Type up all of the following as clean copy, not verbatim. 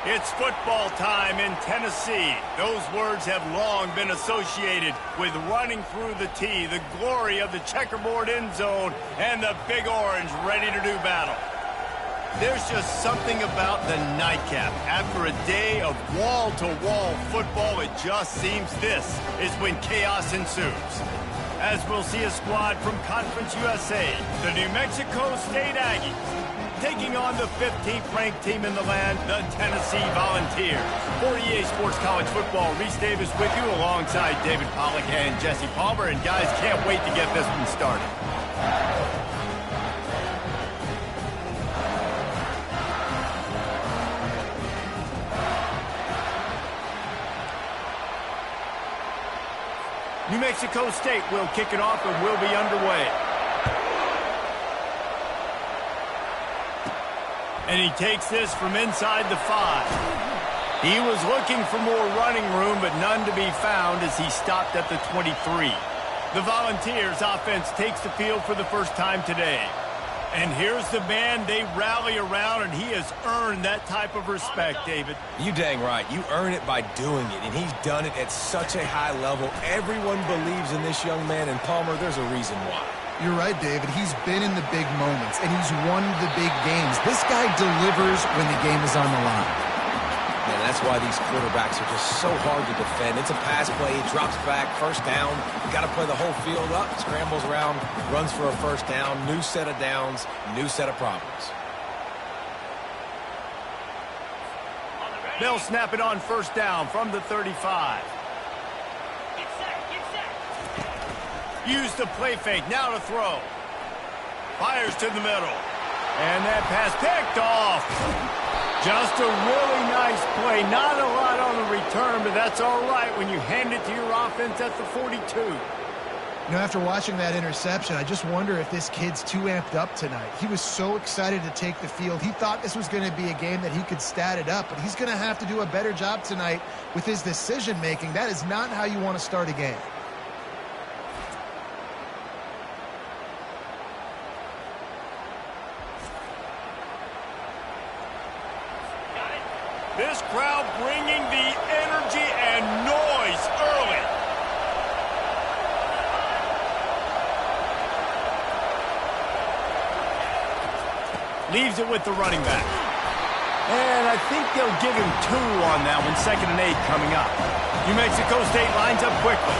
It's football time in Tennessee. Those words have long been associated with running through the tee, the glory of the checkerboard end zone, and the Big Orange ready to do battle. There's just something about the nightcap. After a day of wall-to-wall football, it just seems this is when chaos ensues. As we'll see a squad from Conference USA, the New Mexico State Aggies, taking on the 15th-ranked team in the land, the Tennessee Volunteers. For EA Sports College Football, Reese Davis with you alongside David Pollack and Jesse Palmer. And guys, can't wait to get this one started. New Mexico State will kick it off and will be underway. And he takes this from inside the 5. He was looking for more running room, but none to be found as he stopped at the 23. The Volunteers offense takes the field for the first time today. And here's the man they rally around, and he has earned that type of respect, David. You dang right. You earn it by doing it, and he's done it at such a high level. Everyone believes in this young man, and Palmer, there's a reason why. You're right, David. He's been in the big moments, and he's won the big games. This guy delivers when the game is on the line. And that's why these quarterbacks are just so hard to defend. It's a pass play, drops back, first down. You got to play the whole field up, scrambles around, runs for a first down, new set of downs, new set of problems. They'll snap it on first down from the 35. Use the play fake, now to throw. Fires to the middle. And that pass picked off. Just a really nice play. Not a lot on the return, but that's all right when you hand it to your offense at the 42. You know, after watching that interception, I just wonder if this kid's too amped up tonight. He was so excited to take the field. He thought this was going to be a game that he could stat it up, but he's going to have to do a better job tonight with his decision-making. That is not how you want to start a game. This crowd bringing the energy and noise early. Leaves it with the running back. And I think they'll give him 2 on that one. 2nd and 8 coming up. New Mexico State lines up quickly.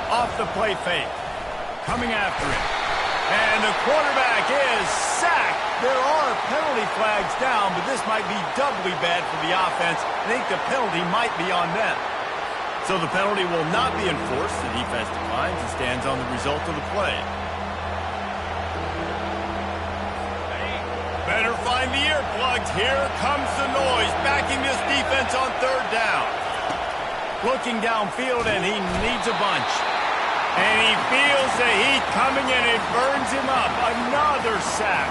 Off the play fake. Coming after it. And the quarterback is sacked. There are penalty flags down, but this might be doubly bad for the offense. I think the penalty might be on them. So the penalty will not be enforced. The defense declines and stands on the result of the play. Better find the earplugs. Here comes the noise, backing this defense on 3rd down. Looking downfield, and he needs a bunch. And he feels the heat coming, and it burns him up. Another sack.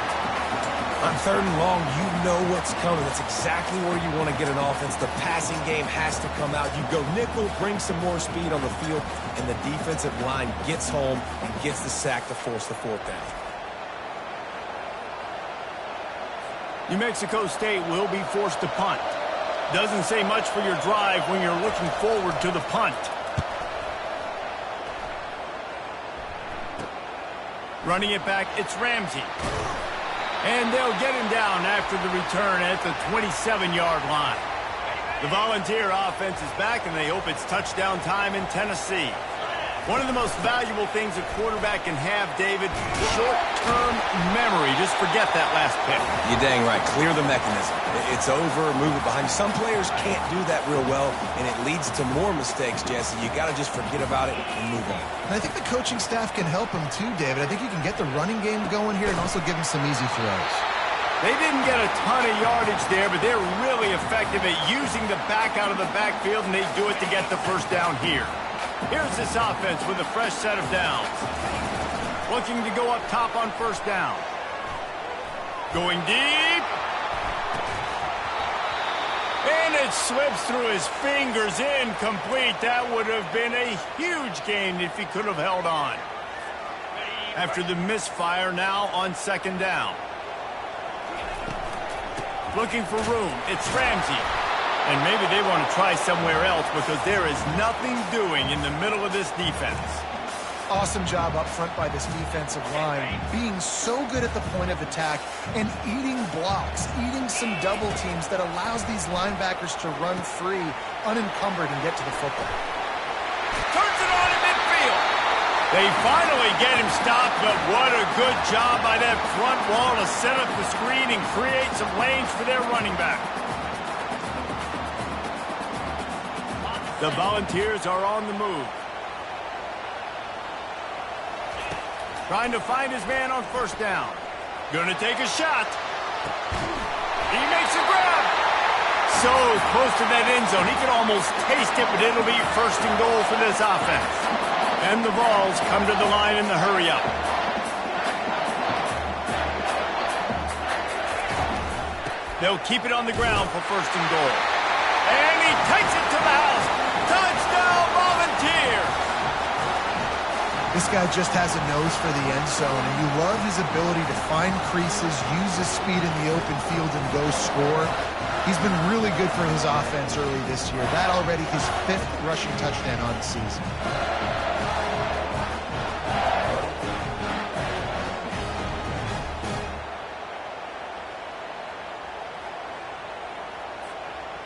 On 3rd and long, you know what's coming. That's exactly where you want to get an offense. The passing game has to come out. You go nickel, bring some more speed on the field, and the defensive line gets home and gets the sack to force the 4th down. New Mexico State will be forced to punt. Doesn't say much for your drive when you're looking forward to the punt. Running it back, it's Ramsey. And they'll get him down after the return at the 27-yard line. The Volunteer offense is back, and they hope it's touchdown time in Tennessee. One of the most valuable things a quarterback can have, David, short-term memory. Just forget that last pick. You're dang right. Clear the mechanism. It's over, move it behind you. Some players can't do that real well, and it leads to more mistakes, Jesse. You got to just forget about it and move on. And I think the coaching staff can help him too, David. I think you can get the running game going here and also give him some easy throws. They didn't get a ton of yardage there, but they're really effective at using the back out of the backfield, and they do it to get the first down here. Here's this offense with a fresh set of downs. Looking to go up top on first down. Going deep. And it slips through his fingers, incomplete. That would have been a huge gain if he could have held on. After the misfire, now on second down. Looking for room, it's Ramsey. And maybe they want to try somewhere else because there is nothing doing in the middle of this defense. Awesome job up front by this defensive line, being so good at the point of attack and eating blocks, eating some double teams that allows these linebackers to run free, unencumbered, and get to the football. Turns it on in midfield. They finally get him stopped, but what a good job by that front wall to set up the screen and create some lanes for their running back. The Volunteers are on the move. Trying to find his man on first down. Gonna take a shot. He makes a grab. So close to that end zone. He can almost taste it, but it'll be first and goal for this offense. And the Vols come to the line in the hurry-up. They'll keep it on the ground for first and goal. And he takes it to the house. Touchdown, Volunteers! This guy just has a nose for the end zone, and you love his ability to find creases, use his speed in the open field, and go score. He's been really good for his offense early this year. That already his 5th rushing touchdown on the season.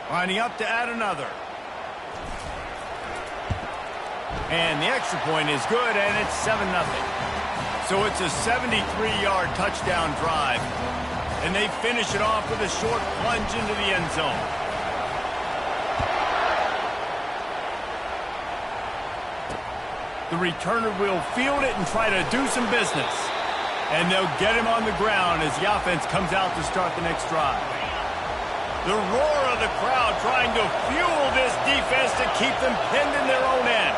Lining up to add another. And the extra point is good, and it's 7-0. So it's a 73-yard touchdown drive. And they finish it off with a short plunge into the end zone. The returner will field it and try to do some business. And they'll get him on the ground as the offense comes out to start the next drive. The roar of the crowd trying to fuel this defense to keep them pinned in their own end.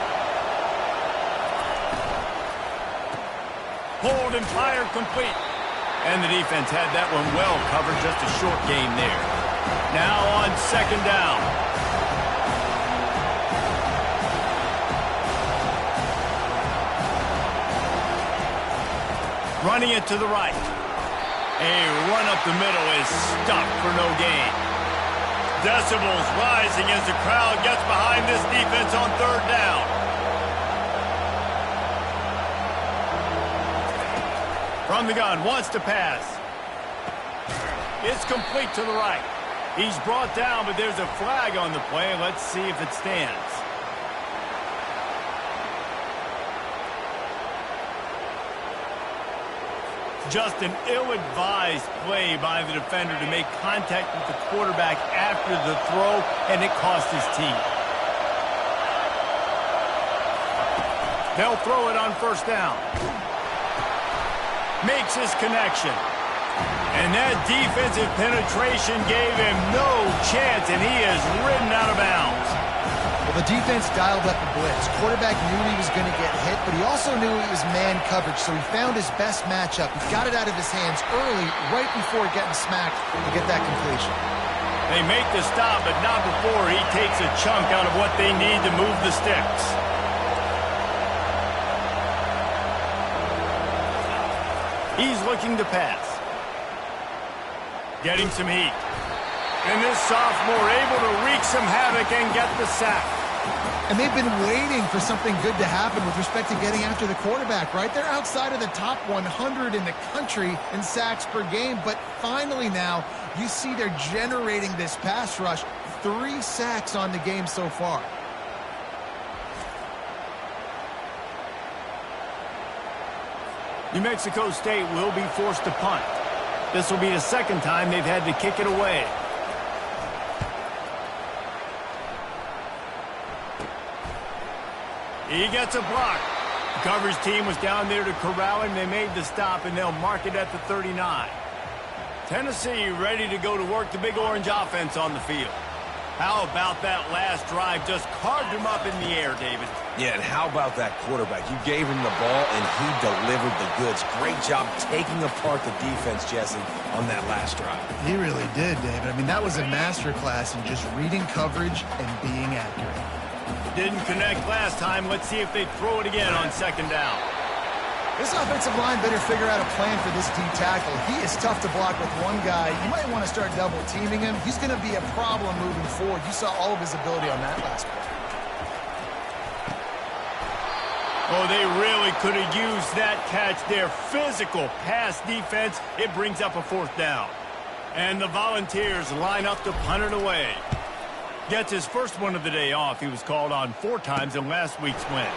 Hold and fire complete. And the defense had that one well covered, just a short gain there. Now on second down. Running it to the right. A run up the middle is stopped for no gain. Decibels rising as the crowd gets behind this defense on third down. From the gun, wants to pass. It's complete to the right. He's brought down, but there's a flag on the play. Let's see if it stands. Just an ill-advised play by the defender to make contact with the quarterback after the throw, and it cost his team. They'll throw it on first down. Makes his connection. And that defensive penetration gave him no chance, and he is ridden out of bounds. Well, the defense dialed up the blitz. Quarterback knew he was going to get hit, but he also knew it was man coverage, so he found his best matchup. He got it out of his hands early, right before getting smacked to get that completion. They make the stop, but not before he takes a chunk out of what they need to move the sticks. He's looking to pass. Getting some heat. And this sophomore able to wreak some havoc and get the sack. And they've been waiting for something good to happen with respect to getting after the quarterback, right? They're outside of the top 100 in the country in sacks per game, but finally now you see they're generating this pass rush. 3 sacks on the game so far. New Mexico State will be forced to punt. This will be the second time they've had to kick it away. He gets a block. The coverage team was down there to corral him. They made the stop, and they'll mark it at the 39. Tennessee ready to go to work the Big Orange offense on the field. How about that last drive? Just carved him up in the air, David. Yeah, and how about that quarterback? You gave him the ball, and he delivered the goods. Great job taking apart the defense, Jesse, on that last drive. He really did, David. I mean, that was a masterclass in just reading coverage and being accurate. Didn't connect last time. Let's see if they throw it again on second down. This offensive line better figure out a plan for this D tackle. He is tough to block with one guy. You might want to start double teaming him. He's going to be a problem moving forward. You saw all of his ability on that last play. Oh, they really could have used that catch there. Physical pass defense. It brings up a fourth down. And the Volunteers line up to punt it away. Gets his first one of the day off. He was called on 4 times in last week's win.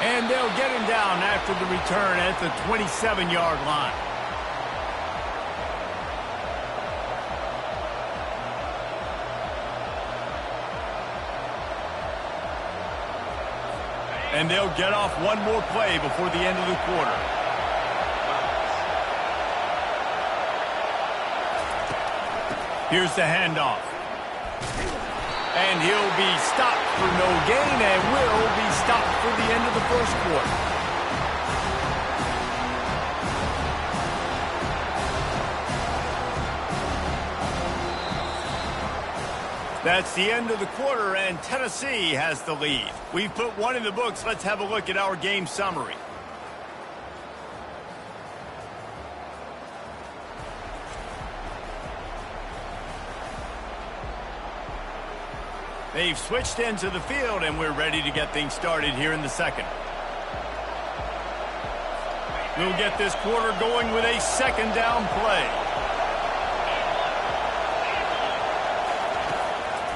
And they'll get him down after the return at the 27-yard line. And they'll get off one more play before the end of the quarter. Here's the handoff. And he'll be stopped for no gain and will be stopped for the end of the first quarter. That's the end of the quarter, and Tennessee has the lead. We've put one in the books. Let's have a look at our game summary. They've switched into the field, and we're ready to get things started here in the second. We'll get this quarter going with a second down play.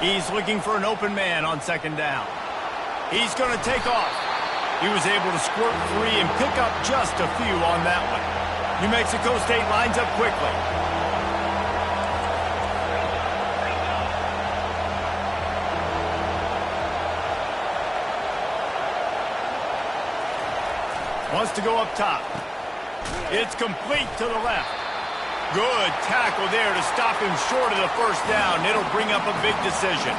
He's looking for an open man on second down. He's going to take off. He was able to squirt free and pick up just a few on that one. New Mexico State lines up quickly. Wants to go up top. It's complete to the left. Good tackle there to stop him short of the first down. It'll bring up a big decision.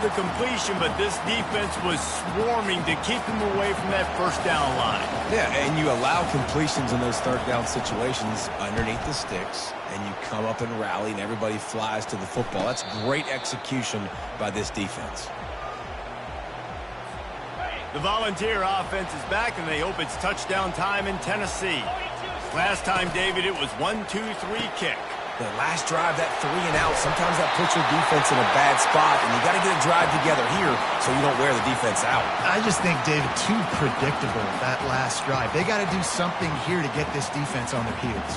the completion, but this defense was swarming to keep him away from that first down line. Yeah, and you allow completions in those third down situations underneath the sticks, and you come up and rally, and everybody flies to the football. That's great execution by this defense. The Volunteer offense is back, and they hope it's touchdown time in Tennessee. Last time, David, it was 1-2-3 kick. The last drive, that 3 and out, sometimes that puts your defense in a bad spot, and you got to get a drive together here so you don't wear the defense out. I just think, David, too predictable, that last drive. They got to do something here to get this defense on their heels.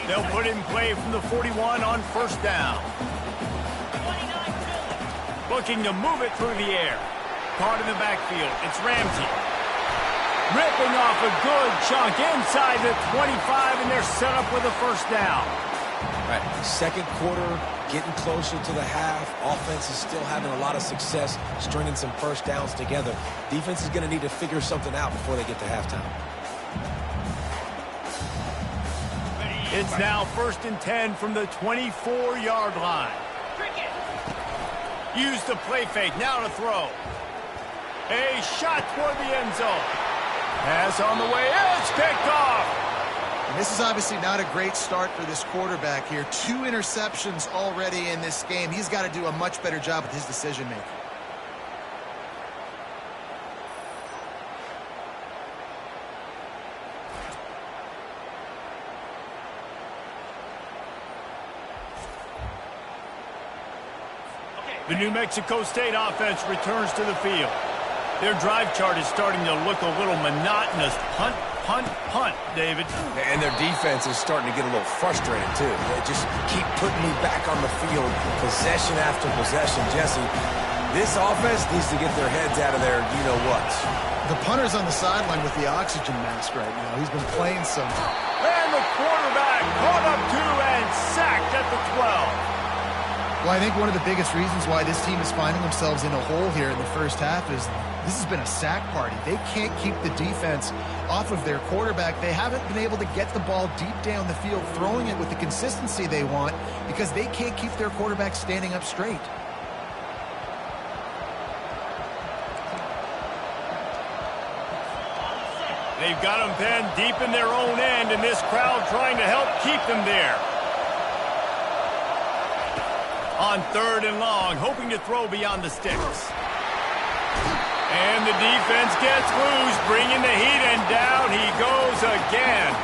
They'll put in play from the 41 on first down. Looking to move it through the air. Caught in the backfield. It's Ramsey. Ripping off a good chunk inside the 25, and they're set up with a first down. Right, second quarter, getting closer to the half. Offense is still having a lot of success stringing some first downs together. Defense is going to need to figure something out before they get to halftime. It's now 1st and 10 from the 24-yard line. Use the play fake, now to throw. A shot toward the end zone. Pass on the way, it's picked off. And this is obviously not a great start for this quarterback here. 2 interceptions already in this game. He's got to do a much better job with his decision-making. The New Mexico State offense returns to the field. Their drive chart is starting to look a little monotonous. Punt, punt, punt, David. And their defense is starting to get a little frustrated, too. They just keep putting me back on the field, possession after possession. Jesse, this offense needs to get their heads out of their you-know-whats. The punter's on the sideline with the oxygen mask right now. He's been playing some. And the quarterback caught up to and sacked at the 12. Well, I think one of the biggest reasons why this team is finding themselves in a hole here in the first half is this has been a sack party. They can't keep the defense off of their quarterback. They haven't been able to get the ball deep down the field, throwing it with the consistency they want because they can't keep their quarterback standing up straight. They've got them pinned deep in their own end, and this crowd trying to help keep them there. On 3rd and long, hoping to throw beyond the sticks. And the defense gets loose, bringing the heat, and down he goes again.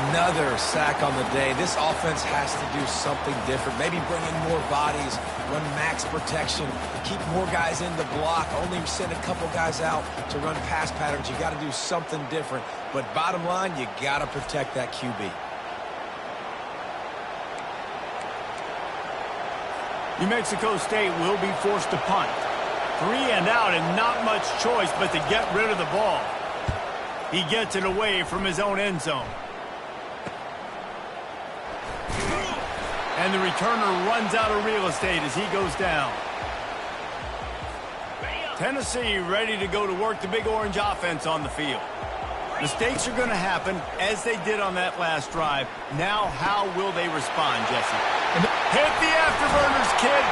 Another sack on the day. This offense has to do something different. Maybe bring in more bodies, run max protection, keep more guys in the block, only send a couple guys out to run pass patterns. You got to do something different. But bottom line, you got to protect that QB. New Mexico State will be forced to punt. 3 and out and not much choice but to get rid of the ball. He gets it away from his own end zone. And the returner runs out of real estate as he goes down. Tennessee ready to go to work the Big Orange offense on the field. Mistakes are going to happen as they did on that last drive. Now how will they respond, Jesse? Hit the afterburners, kid.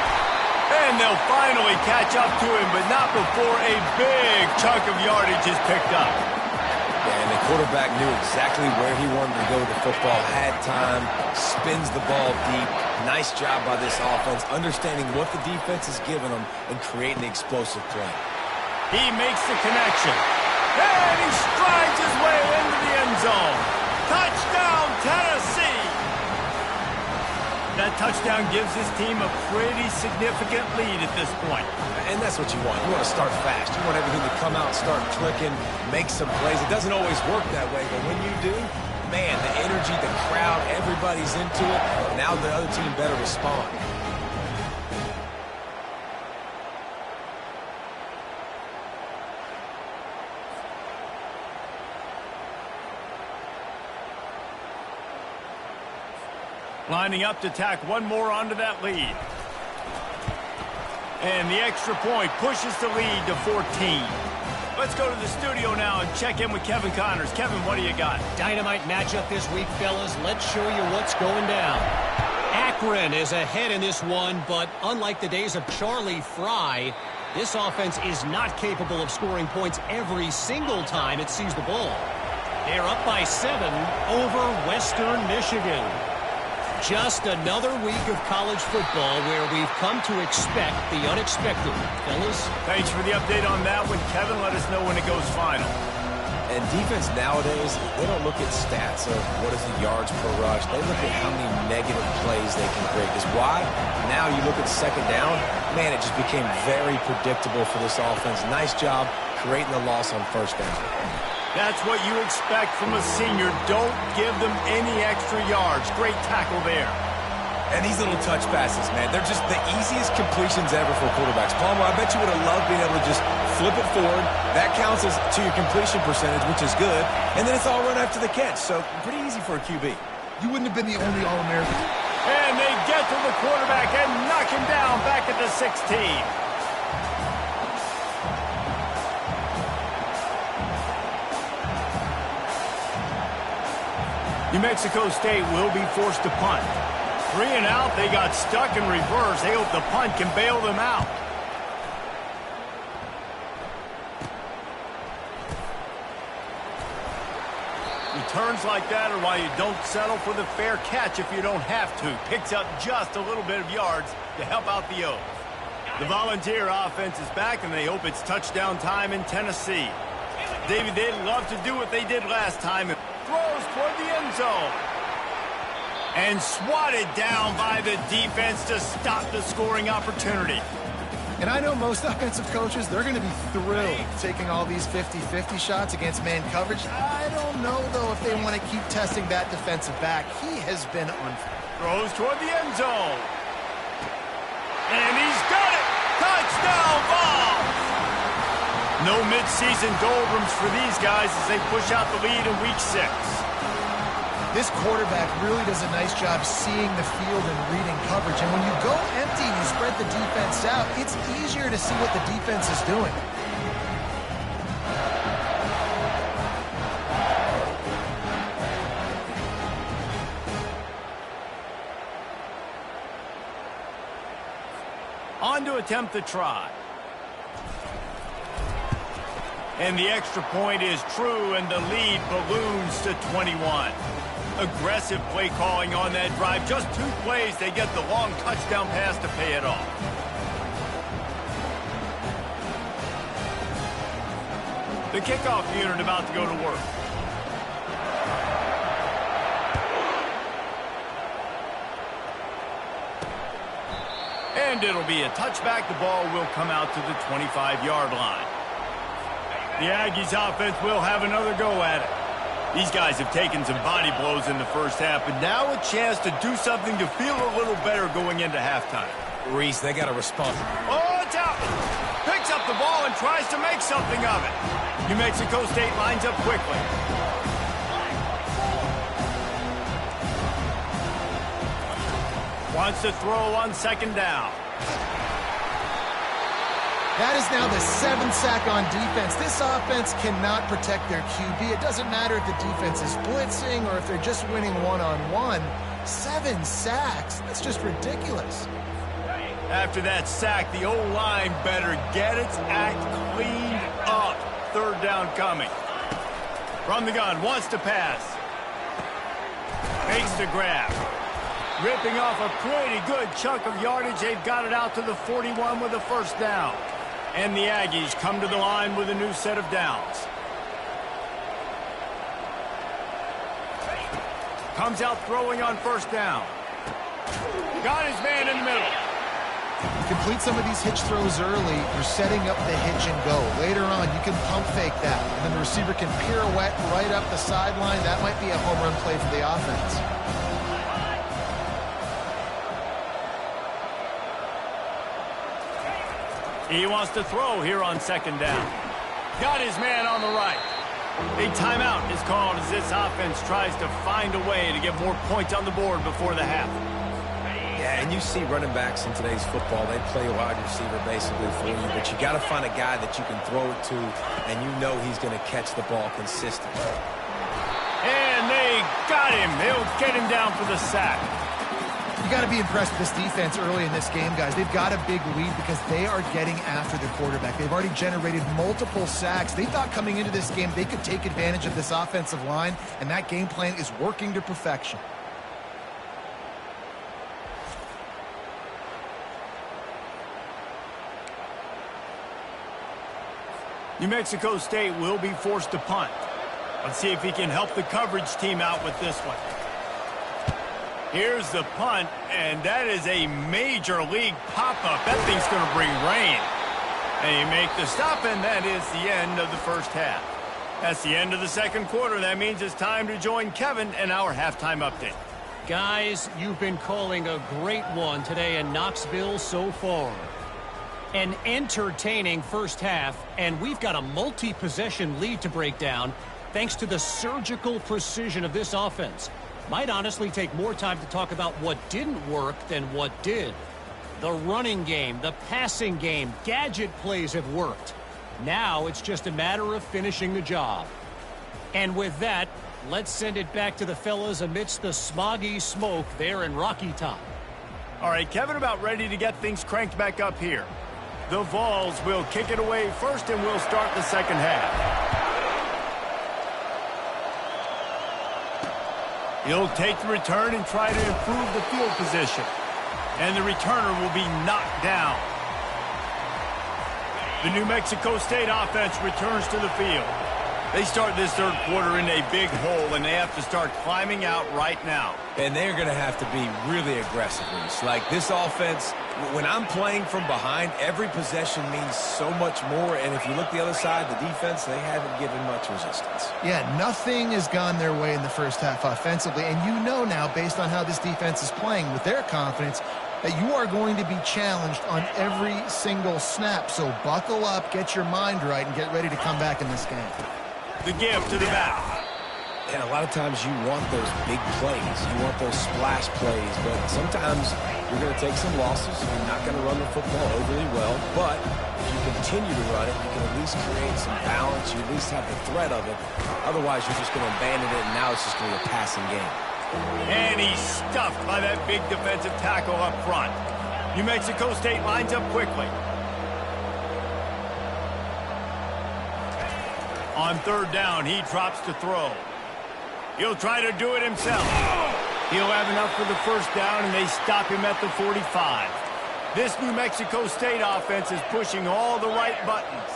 And they'll finally catch up to him, but not before a big chunk of yardage is picked up. And the quarterback knew exactly where he wanted to go with the football, had time, spins the ball deep. Nice job by this offense, understanding what the defense is giving them and creating the explosive play. He makes the connection. And he strides his way into the end zone. Touchdown, Tennessee! That touchdown gives his team a pretty significant lead at this point. And that's what you want. You want to start fast. You want everything to come out, start clicking, make some plays. It doesn't always work that way, but when you do, man, the energy, the crowd, everybody's into it. Now the other team better respond. Lining up to tack one more onto that lead. And the extra point pushes the lead to 14. Let's go to the studio now and check in with Kevin Connors. Kevin, what do you got? Dynamite matchup this week, fellas. Let's show you what's going down. Akron is ahead in this one, but unlike the days of Charlie Fry, this offense is not capable of scoring points every single time it sees the ball. They're up by 7 over Western Michigan. Just another week of college football where we've come to expect the unexpected. Fellas? Thanks for the update on that one, Kevin. Let us know when it goes final. And defense nowadays, they don't look at stats of what is the yards per rush. They look at how many negative plays they can create. Because why? Now you look at second down, man, it just became very predictable for this offense. Nice job creating the loss on first down. That's what you expect from a senior. Don't give them any extra yards. Great tackle there. And these little touch passes, man, they're just the easiest completions ever for quarterbacks. Palmer, I bet you would have loved being able to just flip it forward. That counts as to your completion percentage, which is good. And then it's all run after the catch. So pretty easy for a QB. You wouldn't have been the only All-American. And they get to the quarterback and knock him down back at the 16. New Mexico State will be forced to punt. 3 and out, they got stuck in reverse. They hope the punt can bail them out. Returns like that are why you don't settle for the fair catch if you don't have to. Picks up just a little bit of yards to help out the O's. The Volunteer offense is back, and they hope it's touchdown time in Tennessee. David, they'd love to do what they did last time. It throws toward the end zone. And swatted down by the defense to stop the scoring opportunity. And I know most offensive coaches, they're going to be thrilled taking all these 50-50 shots against man coverage. I don't know, though, if they want to keep testing that defensive back. He has been unfair. Throws toward the end zone. And he's got it! Touchdown ball! No midseason doldrums for these guys as they push out the lead in Week 6. This quarterback really does a nice job seeing the field and reading coverage. And when you go empty and you spread the defense out, it's easier to see what the defense is doing. On to attempt the try. And the extra point is true, and the lead balloons to 21. Aggressive play calling on that drive. Just 2 plays, they get the long touchdown pass to pay it off. The kickoff unit about to go to work. And it'll be a touchback. The ball will come out to the 25-yard line. The Aggies offense will have another go at it. These guys have taken some body blows in the first half, but now a chance to do something to feel a little better going into halftime. Reese, they got to respond. Oh, it's out! Picks up the ball and tries to make something of it. New Mexico State lines up quickly. Wants to throw on second down. That is now the 7th sack on defense. This offense cannot protect their QB. It doesn't matter if the defense is blitzing or if they're just winning one-on-one. 7 sacks. That's just ridiculous. After that sack, the O-line better get its act cleaned up. 3rd down coming. From the gun, wants to pass. Makes the grab. Ripping off a pretty good chunk of yardage. They've got it out to the 41 with a 1st down. And the Aggies come to the line with a new set of downs. Comes out throwing on 1st down. Got his man in the middle. You complete some of these hitch throws early, you're setting up the hitch and go. Later on, you can pump fake that. And then the receiver can pirouette right up the sideline. That might be a home run play for the offense. He wants to throw here on 2nd down. Got his man on the right. A timeout is called as this offense tries to find a way to get more points on the board before the half. Yeah, and you see running backs in today's football, they play wide receiver basically for you, but you got to find a guy that you can throw it to, and you know he's going to catch the ball consistently. And they got him. They'll get him down for the sack. You got to be impressed with this defense early in this game, guys. They've got a big lead because they are getting after the quarterback. They've already generated multiple sacks. They thought coming into this game they could take advantage of this offensive line, and that game plan is working to perfection. New Mexico State will be forced to punt. Let's see if he can help the coverage team out with this one. Here's the punt, and that is a major league pop-up. That thing's going to bring rain. They make the stop, and that is the end of the first half. That's the end of the second quarter. That means it's time to join Kevin and our halftime update. Guys, you've been calling a great one today in Knoxville so far. An entertaining first half, and we've got a multi-possession lead to break down thanks to the surgical precision of this offense. Might honestly take more time to talk about what didn't work than what did. The running game, the passing game, gadget plays have worked. Now it's just a matter of finishing the job. And with that, let's send it back to the fellas amidst the smoggy smoke there in Rocky Top. All right, Kevin, about ready to get things cranked back up here. The Vols will kick it away first, and we'll start the second half. He'll take the return and try to improve the field position. And the returner will be knocked down. The New Mexico State offense returns to the field. They start this third quarter in a big hole, and they have to start climbing out right now. And they're going to have to be really aggressive. Like this offense, when I'm playing from behind, every possession means so much more. And if you look the other side, the defense, they haven't given much resistance. Yeah, nothing has gone their way in the first half offensively. And you know now, based on how this defense is playing with their confidence, that you are going to be challenged on every single snap. So buckle up, get your mind right, and get ready to come back in this game. The give to the back. And a lot of times you want those big plays. You want those splash plays. But sometimes you're going to take some losses. You're not going to run the football overly well. But if you continue to run it, you can at least create some balance. You at least have the threat of it. Otherwise, you're just going to abandon it, and now it's just going to be a passing game. And he's stuffed by that big defensive tackle up front. New Mexico State lines up quickly. On third down, he drops to throw. He'll try to do it himself. He'll have enough for the first down, and they stop him at the 45. This New Mexico State offense is pushing all the right buttons.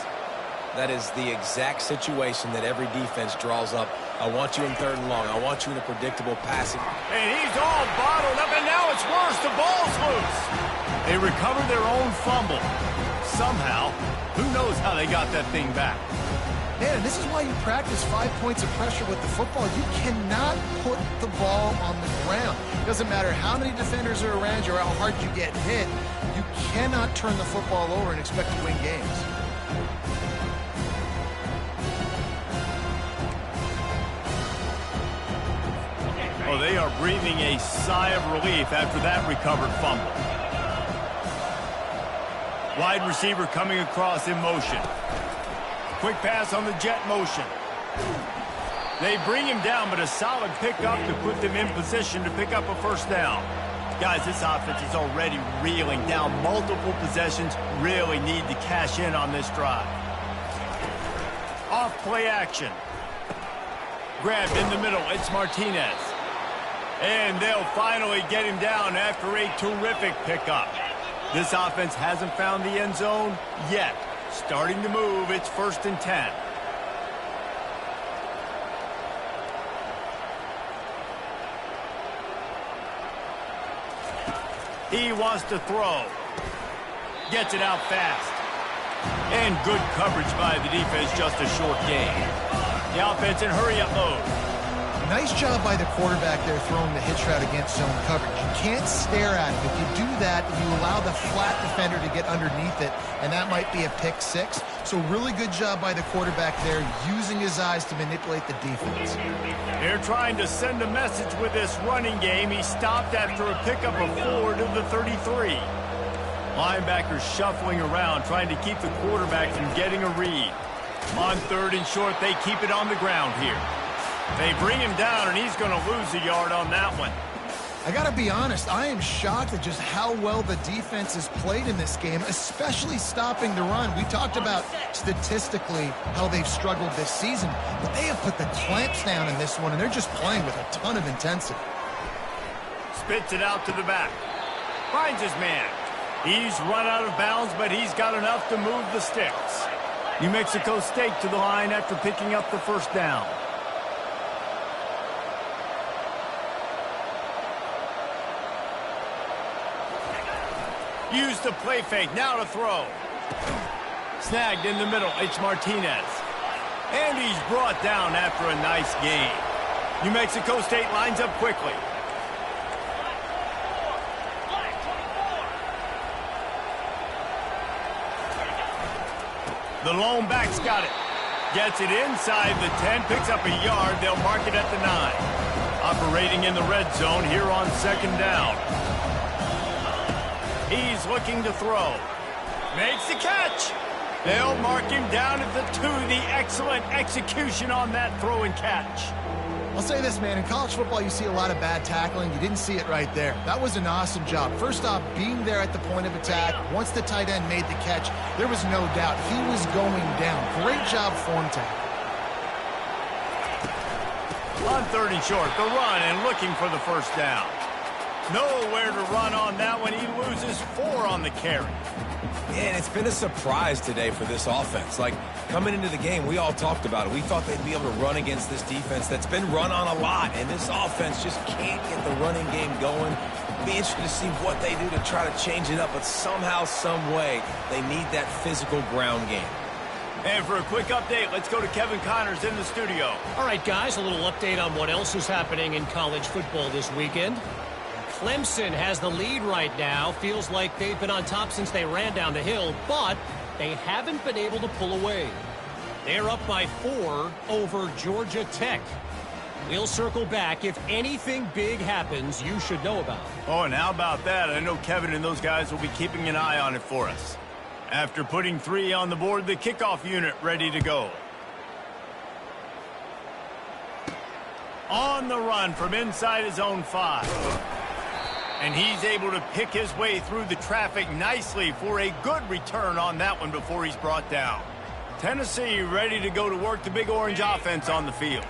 That is the exact situation that every defense draws up. I want you in third and long. I want you in a predictable passing. And he's all bottled up, and now it's worse. The ball's loose. They recovered their own fumble. Somehow, who knows how they got that thing back. Man, this is why you practice 5 points of pressure with the football. You cannot put the ball on the ground. It doesn't matter how many defenders are around you or how hard you get hit. You cannot turn the football over and expect to win games. Oh, they are breathing a sigh of relief after that recovered fumble. Wide receiver coming across in motion. Quick pass on the jet motion. They bring him down, but a solid pickup to put them in position to pick up a first down. Guys, this offense is already reeling down multiple possessions. Really need to cash in on this drive. Off play action. Grabbed in the middle. It's Martinez. And they'll finally get him down after a terrific pickup. This offense hasn't found the end zone yet. Starting to move, it's 1st and 10. He wants to throw. Gets it out fast. And good coverage by the defense, just a short gain. The offense in hurry-up mode. Nice job by the quarterback there throwing the hitch route against zone coverage. You can't stare at him. If you do that, you allow the flat defender to get underneath it, and that might be a pick six. So really good job by the quarterback there, using his eyes to manipulate the defense. They're trying to send a message with this running game. He stopped after a pickup of 4 to the 33. Linebackers shuffling around, trying to keep the quarterback from getting a read. On 3rd and short, they keep it on the ground here. They bring him down, and he's going to lose a yard on that one. I gotta be honest, I am shocked at just how well the defense has played in this game, especially stopping the run. We talked about statistically how they've struggled this season, but they have put the clamps down in this one, and they're just playing with a ton of intensity. Spits it out to the back. Finds his man. He's run out of bounds, but he's got enough to move the sticks. New Mexico State to the line after picking up the first down. Used the play fake, now to throw. Snagged in the middle, H. Martinez. And he's brought down after a nice gain. New Mexico State lines up quickly. The lone back's got it. Gets it inside the 10, picks up a yard. They'll mark it at the 9. Operating in the red zone here on second down. He's looking to throw. Makes the catch. They'll mark him down at the 2. The excellent execution on that throw and catch. I'll say this, man. In college football, you see a lot of bad tackling. You didn't see it right there. That was an awesome job. First off, being there at the point of attack. Once the tight end made the catch, there was no doubt he was going down. Great job form tackle. On 3rd and short, the run and looking for the first down. Nowhere to run on that one. He loses 4 on the carry. And it's been a surprise today for this offense. Like, coming into the game, we all talked about it. We thought they'd be able to run against this defense that's been run on a lot, and this offense just can't get the running game going. Be interested to see what they do to try to change it up, but somehow, some way, they need that physical ground game. And for a quick update, let's go to Kevin Connors in the studio. All right, guys, a little update on what else is happening in college football this weekend. Clemson has the lead right now. Feels like they've been on top since they ran down the hill, but they haven't been able to pull away. They're up by 4 over Georgia Tech. We'll circle back. If anything big happens, you should know about it. Oh, and how about that? I know Kevin and those guys will be keeping an eye on it for us. After putting 3 on the board, the kickoff unit ready to go. On the run from inside his own 5. And he's able to pick his way through the traffic nicely for a good return on that one before he's brought down. Tennessee ready to go to work the Big Orange offense on the field.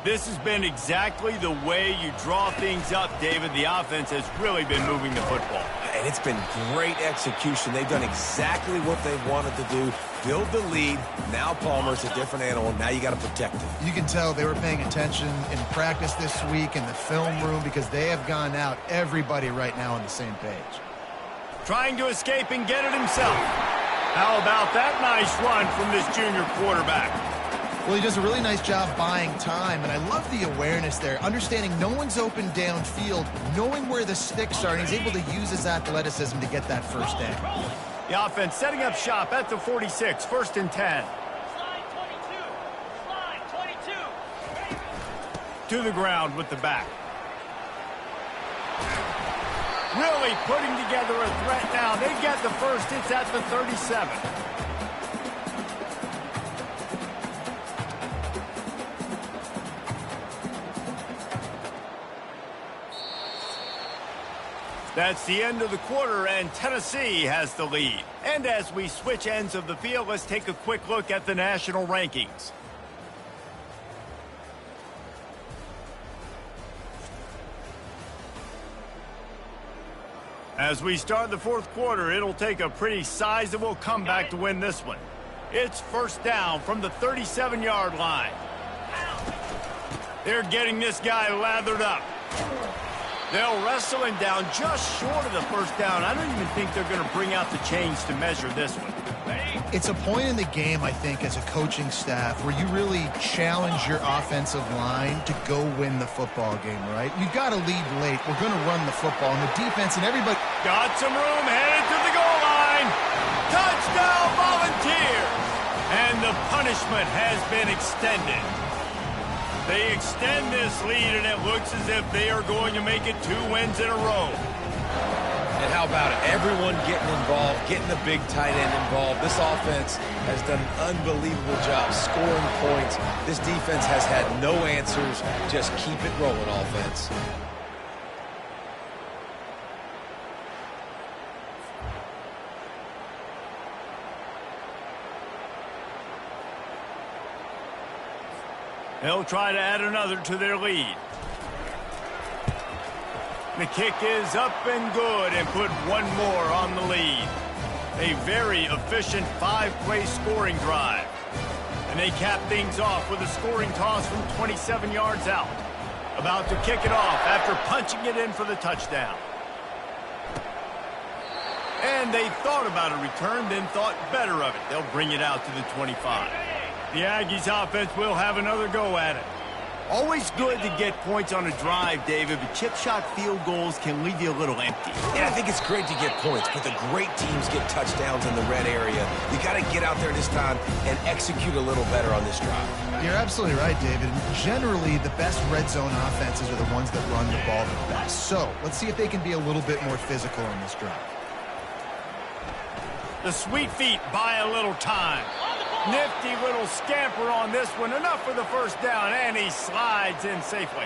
This has been exactly the way you draw things up, David. The offense has really been moving the football. And it's been great execution. They've done exactly what they wanted to do. Build the lead. Now Palmer's a different animal. Now you got to protect him. You can tell they were paying attention in practice this week in the film room because they have gone out, everybody right now on the same page. Trying to escape and get it himself. How about that nice run from this junior quarterback? Well, he does a really nice job buying time, and I love the awareness there, understanding no one's open downfield, knowing where the sticks are, and he's able to use his athleticism to get that first down. The offense setting up shop at the 46, 1st and 10. Slide 22. To the ground with the back. Really putting together a threat now. They get the first. It's at the 37. That's the end of the quarter, and Tennessee has the lead. And as we switch ends of the field, let's take a quick look at the national rankings. As we start the 4th quarter, it'll take a pretty sizable comeback to win this one. It's first down from the 37-yard line. They're getting this guy lathered up. They'll wrestle him down just short of the first down. I don't even think they're going to bring out the chains to measure this one. It's a point in the game, I think, as a coaching staff where you really challenge your offensive line to go win the football game, right? You've got to lead late. We're going to run the football, and the defense and everybody... Got some room, headed to the goal line. Touchdown, Volunteers! And the punishment has been extended. They extend this lead, and it looks as if they are going to make it 2 wins in a row. And how about it? Everyone getting involved, getting the big tight end involved. This offense has done an unbelievable job scoring points. This defense has had no answers. Just keep it rolling, offense. They'll try to add another to their lead. The kick is up and good and put one more on the lead. A very efficient 5-play scoring drive. And they cap things off with a scoring toss from 27 yards out. About to kick it off after punching it in for the touchdown. And they thought about a return, then thought better of it. They'll bring it out to the 25. The Aggies offense will have another go at it. Always good to get points on a drive, David, but chip shot field goals can leave you a little empty. Yeah, I think it's great to get points, but the great teams get touchdowns in the red area. You got to get out there this time and execute a little better on this drive. You're absolutely right, David. Generally, the best red zone offenses are the ones that run the ball the best. So let's see if they can be a little bit more physical on this drive. The sweet feet buy a little time. Nifty little scamper on this one. Enough for the first down, and he slides in safely.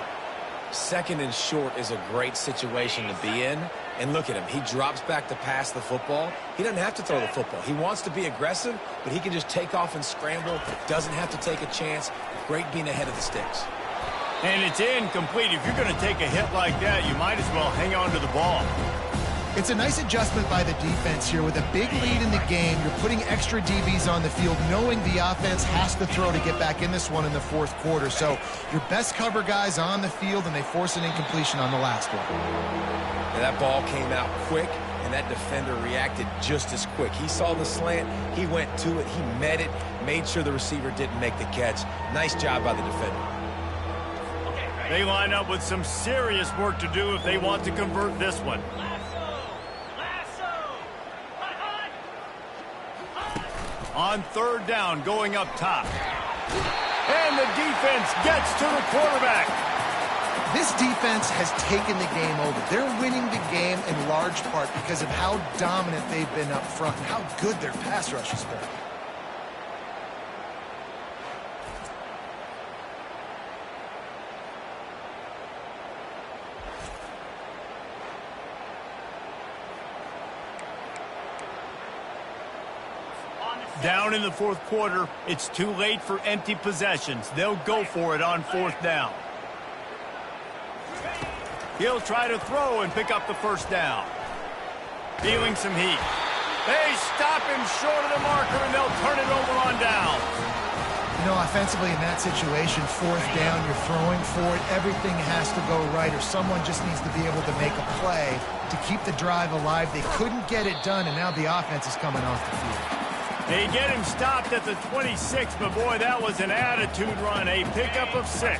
Second and short is a great situation to be in. And look at him. He drops back to pass the football. He doesn't have to throw the football. He wants to be aggressive, but he can just take off and scramble. Doesn't have to take a chance. Great being ahead of the sticks. And it's incomplete. If you're going to take a hit like that, you might as well hang on to the ball. It's a nice adjustment by the defense here. With a big lead in the game, you're putting extra DBs on the field, knowing the offense has to throw to get back in this one in the fourth quarter. So your best cover guys on the field, and they force an incompletion on the last one. And that ball came out quick, and that defender reacted just as quick. He saw the slant, he went to it, he met it, made sure the receiver didn't make the catch. Nice job by the defender. They line up with some serious work to do if they want to convert this one. On third down, going up top. And the defense gets to the quarterback. This defense has taken the game over. They're winning the game in large part because of how dominant they've been up front and how good their pass rush has been. Down in the fourth quarter, it's too late for empty possessions. They'll go for it on fourth down. He'll try to throw and pick up the first down. Feeling some heat. They stop him short of the marker, and they'll turn it over on down. You know, offensively in that situation, fourth down, you're throwing for it. Everything has to go right, or someone just needs to be able to make a play to keep the drive alive. They couldn't get it done, and now the offense is coming off the field. They get him stopped at the 26, but boy, that was an attitude run. A pickup of 6.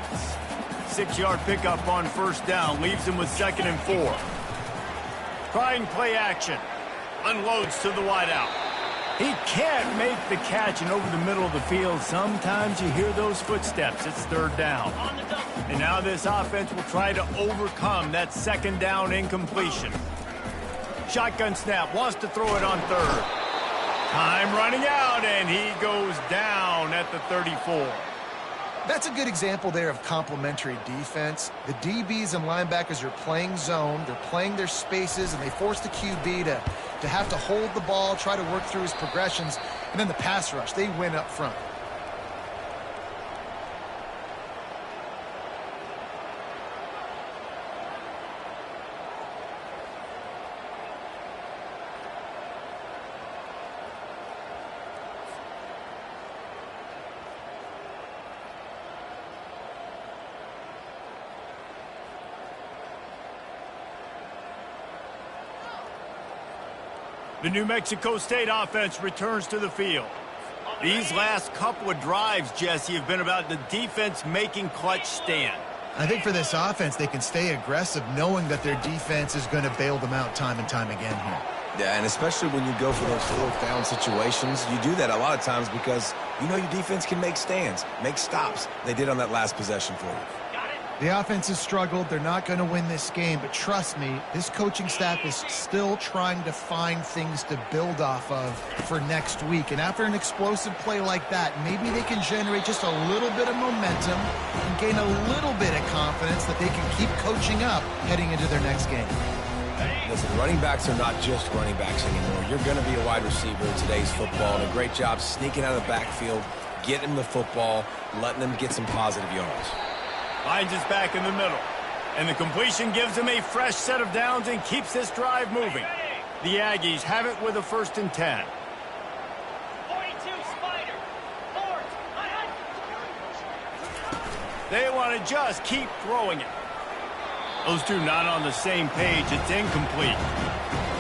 6-yard pickup on first down leaves him with 2nd and 4. Trying play action. Unloads to the wideout. He can't make the catch, and over the middle of the field, sometimes you hear those footsteps. It's third down. And now this offense will try to overcome that second down incompletion. Shotgun snap, wants to throw it on third. Time running out, and he goes down at the 34. That's a good example there of complementary defense. The DBs and linebackers are playing zone, they're playing their spaces, and they force the QB to have to hold the ball, try to work through his progressions, and then the pass rush, they win up front. The New Mexico State offense returns to the field. These last couple of drives, Jesse, have been about the defense making clutch stand. I think for this offense, they can stay aggressive knowing that their defense is going to bail them out time and time again here. Yeah, and especially when you go for those fourth down situations, you do that a lot of times because you know your defense can make stands, make stops. They did on that last possession for you. The offense has struggled. They're not going to win this game, but trust me, this coaching staff is still trying to find things to build off of for next week. And after an explosive play like that, maybe they can generate just a little bit of momentum and gain a little bit of confidence that they can keep coaching up heading into their next game. Listen, running backs are not just running backs anymore. You're going to be a wide receiver in today's football, and a great job sneaking out of the backfield, getting him the football, letting them get some positive yards. Finds his back in the middle. And the completion gives him a fresh set of downs and keeps this drive moving. The Aggies have it with a 1st and 10. 42 Spider. Ford. They want to just keep throwing it. Those two not on the same page. It's incomplete.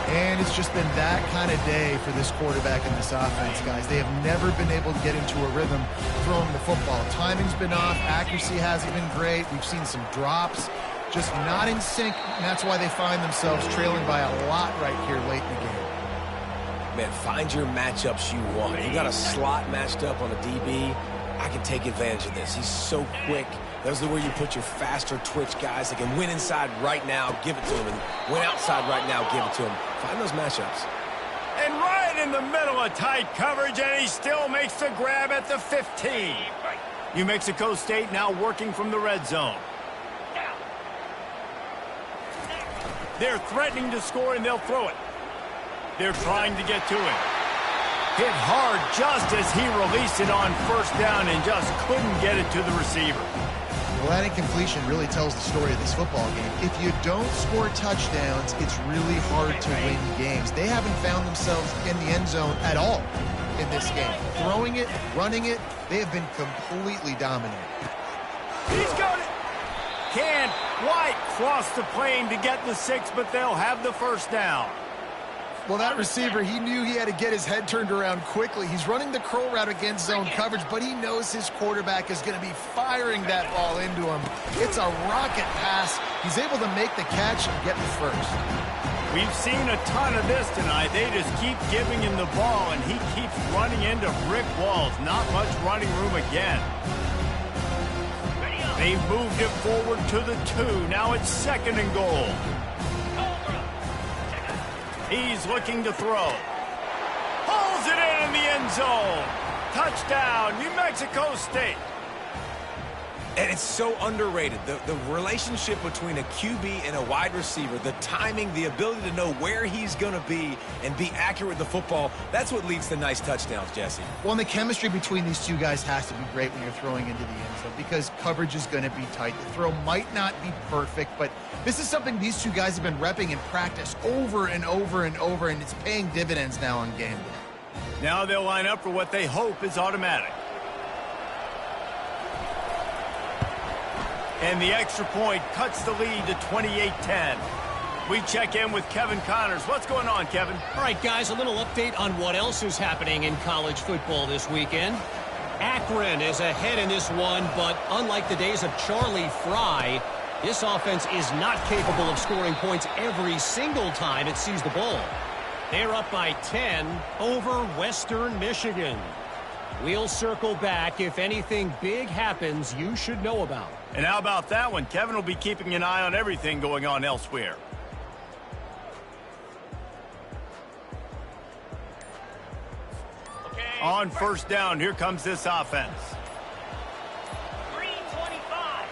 And it's just been that kind of day for this quarterback and this offense, guys. They have never been able to get into a rhythm throwing the football. Timing's been off. Accuracy hasn't been great. We've seen some drops. Just not in sync, and that's why they find themselves trailing by a lot right here late in the game. Man, find your matchups you want. You got a slot matched up on a DB. I can take advantage of this. He's so quick. Those are where you put your faster twitch guys that can win inside right now, give it to him, and win outside right now, give it to him. Find those matchups. And right in the middle of tight coverage, and he still makes the grab at the 15. New Mexico State now working from the red zone. They're threatening to score, and they'll throw it. They're trying to get to him. Hit hard just as he released it on 1st down and just couldn't get it to the receiver. Well, that incompletion really tells the story of this football game. If you don't score touchdowns, it's really hard to win games. They haven't found themselves in the end zone at all in this game. Throwing it, running it, they have been completely dominated. He's got it. Can't quite cross the plane to get the 6, but they'll have the 1st down. Well, that receiver, he knew he had to get his head turned around quickly. He's running the curl route against zone coverage, but he knows his quarterback is going to be firing that ball into him. It's a rocket pass. He's able to make the catch and get the 1st. We've seen a ton of this tonight. They just keep giving him the ball, and he keeps running into brick walls. Not much running room again. They've moved it forward to the 2. Now it's 2nd and goal. He's looking to throw. Pulls it in the end zone. Touchdown, New Mexico State. And it's so underrated. The relationship between a QB and a wide receiver, the timing, the ability to know where he's going to be and be accurate with the football, that's what leads to nice touchdowns, Jesse. Well, and the chemistry between these two guys has to be great when you're throwing into the end zone because coverage is going to be tight. The throw might not be perfect, but this is something these two guys have been repping in practice over and over and over, and it's paying dividends now on game day. Now they'll line up for what they hope is automatic. And the extra point cuts the lead to 28-10. We check in with Kevin Connors. What's going on, Kevin? All right, guys, a little update on what else is happening in college football this weekend. Akron is ahead in this one, but unlike the days of Charlie Fry, this offense is not capable of scoring points every single time it sees the ball. They're up by 10 over Western Michigan. We'll circle back if anything big happens you should know about. And how about that one? Kevin will be keeping an eye on everything going on elsewhere. Okay. On 1st down, here comes this offense. 325.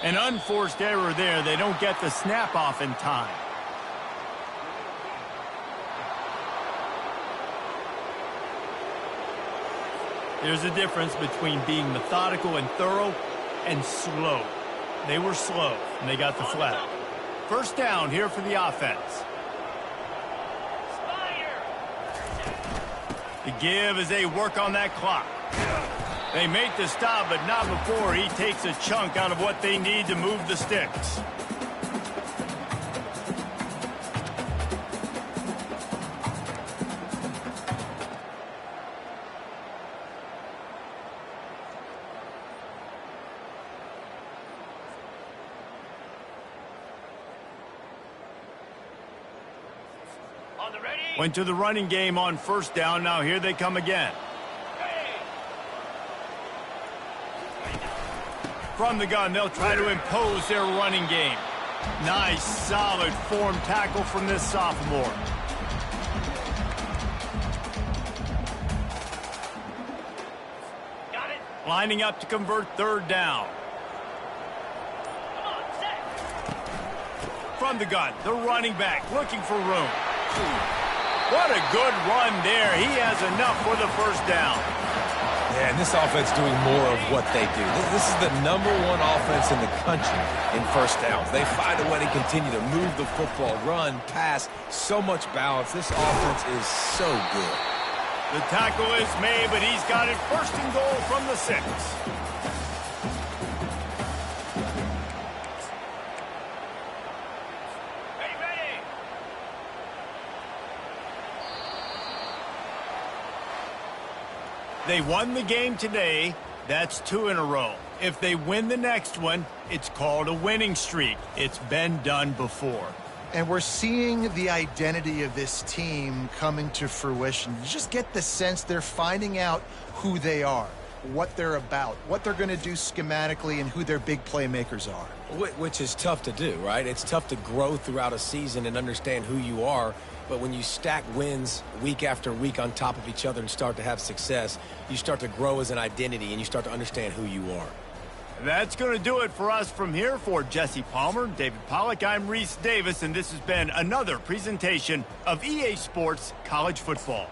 An unforced error there. They don't get the snap off in time. There's a difference between being methodical and thorough and slow. They were slow, and they got the flag. 1st down here for the offense. The give as they work on that clock. They make the stop, but not before he takes a chunk out of what they need to move the sticks. Went to the running game on 1st down. Now here they come again. From the gun, they'll try to impose their running game. Nice, solid form tackle from this sophomore. Got it. Lining up to convert 3rd down. Come on, set. From the gun, the running back looking for room. What a good run there. He has enough for the 1st down. Yeah, and this offense doing more of what they do. This is the #1 offense in the country in first downs. They find a way to continue to move the football, run, pass, so much balance. This offense is so good. The tackle is made, but he's got it first and goal from the 6. They won the game today. That's 2 in a row. If they win the next one, it's called a winning streak. It's been done before. And we're seeing the identity of this team coming to fruition. You just get the sense they're finding out who they are, what they're about, what they're going to do schematically, and who their big playmakers are. Which is tough to do, right? It's tough to grow throughout a season and understand who you are. But when you stack wins week after week on top of each other and start to have success, you start to grow as an identity and you start to understand who you are. That's going to do it for us from here. For Jesse Palmer, David Pollack, I'm Reese Davis, and this has been another presentation of EA Sports College Football.